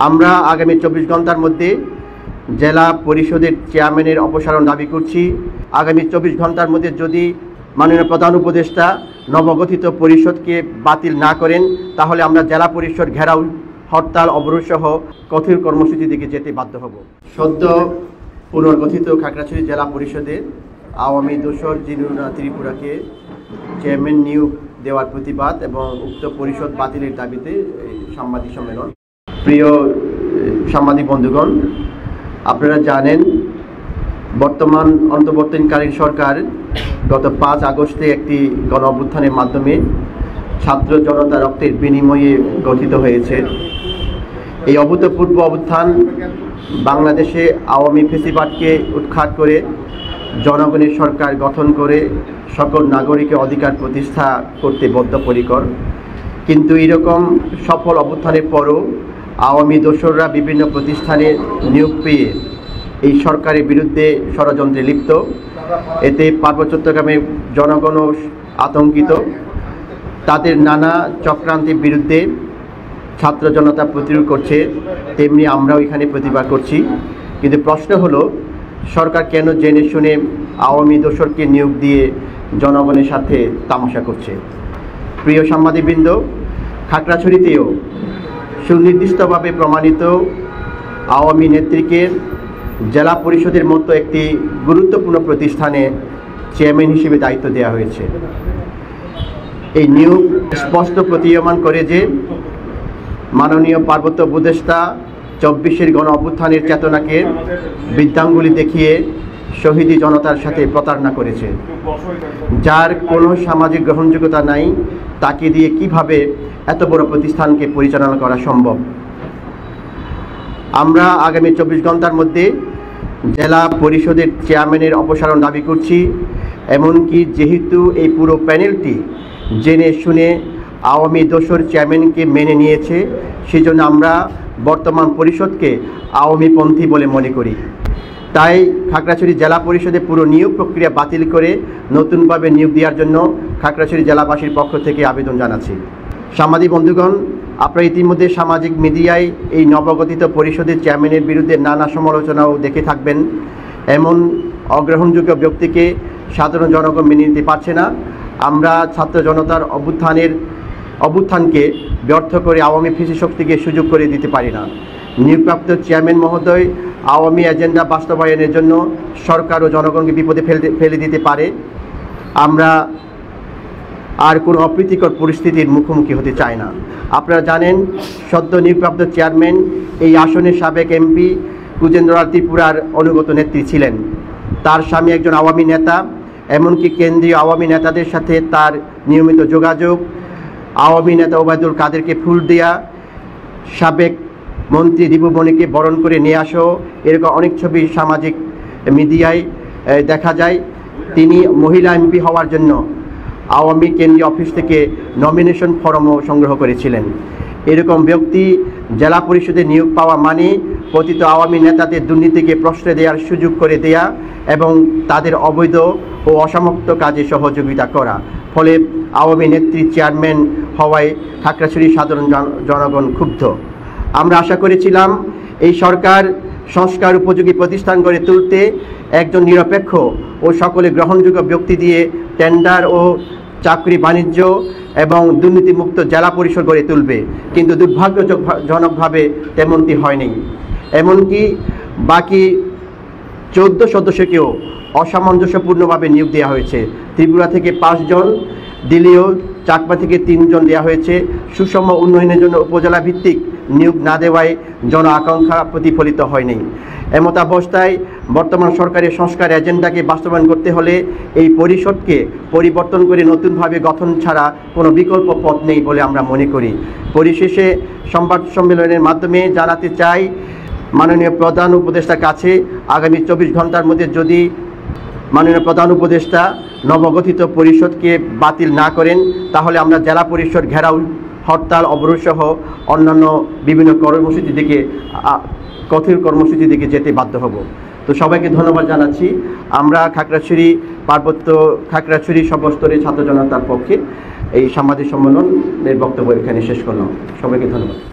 আমরা আগামী 24 ঘন্টার মধ্যে জেলা পরিষদের চেয়ারম্যানের অপসারণ দাবি করছি। আগামী 24 ঘন্টার মধ্যে যদি মাননীয় প্রধান উপদেষ্টা নবগঠিত পরিষদকে বাতিল না করেন, তাহলে আমরা জেলা পরিষদ ঘেরাও, হরতাল, অবরোধ সহ কঠোর কর্মসূচি দিকে যেতে বাধ্য হব। সদ্য পুনর্গঠিত খাগড়াছড়ি জেলা পরিষদে আওয়ামী দোসর জিনুনা ত্রিপুরাকে চেয়ারম্যান নিয়োগ দেওয়ার প্রতিবাদ এবং উক্ত পরিষদ বাতিলের দাবিতে সাংবাদিক সম্মেলন। প্রিয় সাংবাদিক বন্ধুগণ, আপনারা জানেন বর্তমান অন্তর্বর্তীকালীন সরকার গত 5 আগস্টে একটি গণ অভ্যুত্থানের মাধ্যমে ছাত্র জনতা রক্তের বিনিময়ে গঠিত হয়েছে। এই অভূতপূর্ব অভ্যুত্থান বাংলাদেশে আওয়ামী ফ্যাসিবাদকে উৎখাত করে জনগণের সরকার গঠন করে সকল নাগরিকের অধিকার প্রতিষ্ঠা করতে বদ্ধপরিকর। কিন্তু এরকম সফল অভ্যুত্থানের পরও আওয়ামী দোসররা বিভিন্ন প্রতিষ্ঠানে নিয়োগ পেয়ে এই সরকারের বিরুদ্ধে ষড়যন্ত্রে লিপ্ত। এতে পার্বত্য চট্টগ্রামের জনগণও আতঙ্কিত। তাদের নানা চক্রান্তের বিরুদ্ধে ছাত্র জনতা প্রতিরোধ করছে, তেমনি আমরাও এখানে প্রতিবাদ করছি। কিন্তু প্রশ্ন হলো, সরকার কেন জেনে শুনে আওয়ামী দোসরকে নিয়োগ দিয়ে জনগণের সাথে তামাশা করছে? প্রিয় সাংবাদিকবৃন্দ, খাগড়াছড়িতেও সুনির্দিষ্টভাবে প্রমাণিত আওয়ামী নেত্রীকে জেলা পরিষদের মতো একটি গুরুত্বপূর্ণ প্রতিষ্ঠানে চেয়ারম্যান হিসেবে দায়িত্ব দেওয়া হয়েছে। এই নিয়োগ স্পষ্ট প্রতীয়মান করে যে মাননীয় পার্বত্য উপদেষ্টা 24-এর গণ অভ্যুত্থানের চেতনাকে বৃদ্ধাঙ্গুলি দেখিয়ে শহীদি জনতার সাথে প্রতারণা করেছে। যার কোনো সামাজিক গ্রহণযোগ্যতা নাই, তাকে দিয়ে কিভাবে এত বড় প্রতিষ্ঠানকে পরিচালনা করা সম্ভব? আমরা আগামী 24 ঘন্টার মধ্যে জেলা পরিষদের চেয়ারম্যানের অপসারণ দাবি করছি। এমনকি যেহেতু এই পুরো প্যানেলটি জেনে শুনে আওয়ামী দোসর চেয়ারম্যানকে মেনে নিয়েছে, সেজন্য আমরা বর্তমান পরিষদকে আওয়ামীপন্থী বলে মনে করি। তাই খাগড়াছড়ি জেলা পরিষদে পুরো নিয়োগ প্রক্রিয়া বাতিল করে নতুনভাবে নিয়োগ দেওয়ার জন্য খাগড়াছড়ি জেলাবাসীর পক্ষ থেকে আবেদন জানাচ্ছি। সাংবাদিক বন্ধুগণ, আপনারা ইতিমধ্যে সামাজিক মিডিয়ায় এই নবগঠিত পরিষদের চেয়ারম্যানের বিরুদ্ধে নানা সমালোচনাও দেখে থাকবেন। এমন অগ্রহণযোগ্য ব্যক্তিকে সাধারণ জনগণ মেনে নিতে পারছে না। আমরা ছাত্র জনতার অভ্যুত্থানকে ব্যর্থ করে আওয়ামী ফ্যাসি শক্তিকে সুযোগ করে দিতে পারি না। নিয়োগপ্রাপ্ত চেয়ারম্যান মহোদয় আওয়ামী এজেন্ডা বাস্তবায়নের জন্য সরকার ও জনগণকে বিপদে ফেলে দিতে পারে। আমরা আর কোনো অপ্রীতিকর পরিস্থিতির মুখোমুখি হতে চাই না। আপনারা জানেন সদ্য নিয়োগপ্রাপ্ত চেয়ারম্যান এই আসনের সাবেক এমপি কুজেন্দ্রলাল ত্রিপুরার অনুগত নেত্রী ছিলেন। তার স্বামী একজন আওয়ামী নেতা। এমনকি কেন্দ্রীয় আওয়ামী নেতাদের সাথে তার নিয়মিত যোগাযোগ, আওয়ামী নেতা ওবায়দুল কাদেরকে ফুল দেয়া, সাবেক মন্ত্রী দীপুমণিকে বরণ করে নিয়ে আসো, এরকম অনেক ছবি সামাজিক মিডিয়ায় দেখা যায়। তিনি মহিলা এমপি হওয়ার জন্য আওয়ামী কেন্দ্রীয় অফিস থেকে নমিনেশন ফর্মও সংগ্রহ করেছিলেন। এরকম ব্যক্তি জেলা পরিষদে নিয়োগ পাওয়া মানে পতিত আওয়ামী নেতাদের দুর্নীতিকে প্রশ্রয় দেওয়ার সুযোগ করে দেয়া এবং তাদের অবৈধ ও অসমাপ্ত কাজে সহযোগিতা করা। ফলে আওয়ামী নেত্রী চেয়ারম্যান হওয়ায় খাগড়াছড়ি সাধারণ জনগণ ক্ষুব্ধ। আমরা আশা করেছিলাম এই সরকার সংস্কার উপযোগী প্রতিষ্ঠান গড়ে তুলতে একজন নিরপেক্ষ ও সকলে গ্রহণযোগ্য ব্যক্তি দিয়ে টেন্ডার ও চাকরি বাণিজ্য এবং দুর্নীতিমুক্ত জেলা পরিষদ গড়ে তুলবে, কিন্তু দুর্ভাগ্যজনকভাবে তেমনটি হয়নি। এমনকি বাকি 14 সদস্যকেও অসামঞ্জস্যপূর্ণভাবে নিয়োগ দেওয়া হয়েছে। ত্রিপুরা থেকে 5 জন, দিল্লিও চাকমা থেকে 3 জন দেওয়া হয়েছে। সুষম উন্নয়নের জন্য উপজেলা ভিত্তিক নিয়োগ না দেওয়ায় জন আকাঙ্ক্ষা প্রতিফলিত হয়নি। এমতাবস্থায় বর্তমান সরকারের সংস্কার এজেন্ডাকে বাস্তবায়ন করতে হলে এই পরিষদকে পরিবর্তন করে নতুনভাবে গঠন ছাড়া কোনো বিকল্প পথ নেই বলে আমরা মনে করি। পরিশেষে সংবাদ সম্মেলনের মাধ্যমে জানাতে চাই, মাননীয় প্রধান উপদেষ্টার কাছে আগামী 24 ঘন্টার মধ্যে যদি মাননীয় প্রধান উপদেষ্টা নবগঠিত পরিষদকে বাতিল না করেন, তাহলে আমরা জেলা পরিষদ ঘেরাও, হরতাল, অবরোধ সহ অন্যান্য বিভিন্ন কঠোর কর্মসূচি দিকে যেতে বাধ্য হব। তো সবাইকে ধন্যবাদ জানাচ্ছি। আমরা খাগড়াছড়ি সর্বস্তরের ছাত্র জনতার পক্ষে এই সাংবাদিক সম্মেলনের বক্তব্য এখানে শেষ করলাম। সবাইকে ধন্যবাদ।